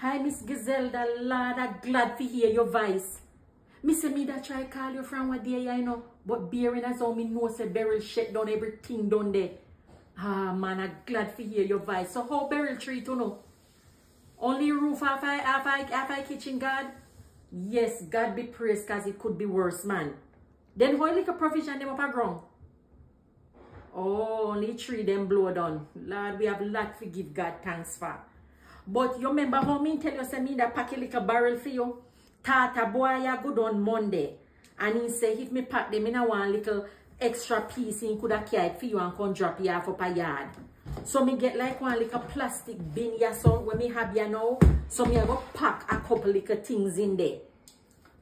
Hi, Miss Gizelda, Lord, I'm glad to hear your voice. Miss me that try call you from what day, you know. But bearing as how me know say Beryl shut down everything down there. Ah, man, I'm glad to hear your voice. So how Beryl treat you know? Only roof half I kitchen, God? Yes, God be praised because it could be worse, man. Then how like a provision them up a ground? Oh, only 3 them blow down. Lord, we have a lot to give God thanks for. But you remember how me tell you say me that pack a little barrel for you? Tata boy ya good on Monday. And he say if me pack them in a one little extra piece, he could have carried for you and come drop you off up a yard. So me get like one little plastic bin ya so when me have ya now. So me I go pack a couple little things in there.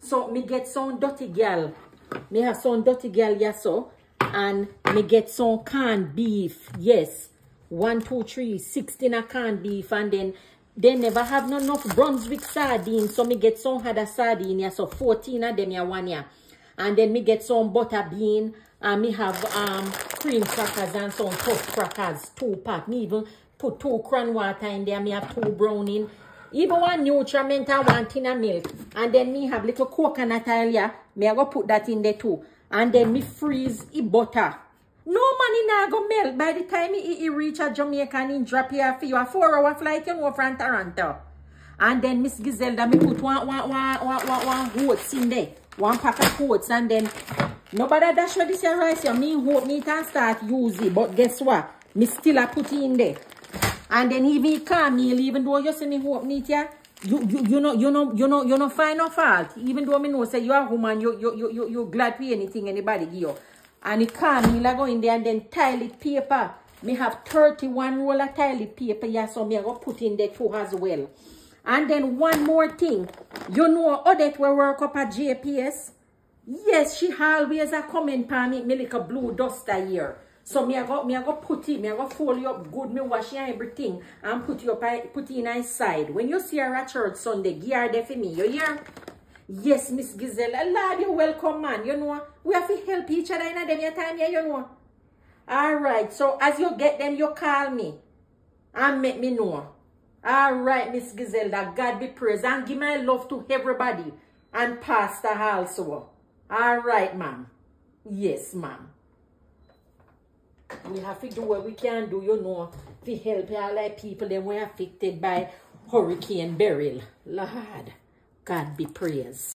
So me get some dirty girl. Me have some dirty girl ya so. And me get some canned beef. Yes. 1, 2, 3, 16 a canned beef. And then they never have no enough Brunswick sardines. So me get some other sardine ya so 14 of them ya one ya. And then me get some butter bean. And me have cream crackers and some tough crackers. 2 pack. Me even put 2 cran water in there. Me have 2 browning. Even 1 Nutrament and 1 tin of milk. And then me have little coconut oil here. Me I go put that in there too. And then me freeze the butter. No money now go melt. By the time he reach a Jamaica and he drop here for you a 4-hour flight, you know, from Toronto. And then Miss Gizelda, me put one oats in there. 1 pack of oats. And then nobody dash with this rice. You me hope me can start use it. But guess what? Me still a put it in there. And then even call meal, even though you say me hope meat here, you know find no fault. Even though me know say you are woman, you glad to anything anybody give you. And it call meal I go in there and then toilet paper. Me have 31 roll of toilet paper here, so me I go put in there too as well. And then one more thing. You know Odette will work up at JPS? Yes, she always a comment for me like a blue duster here. So me I go put it, me I go fold you up good, me wash you and everything, and put it in a side. When you see her at church Sunday, give her there for me. You hear? Yes, Miss Gizelda. Lord, you're welcome, man. You know, we have to help each other in them time here, you know. Alright, so as you get them, you call me and make me know. Alright, Miss Gizelda, God be praised. And give my love to everybody. And Pastor also. Alright, ma'am. Yes, ma'am. We have to do what we can do, you know, to help all like people that were affected by Hurricane Beryl. Lord, God be praised.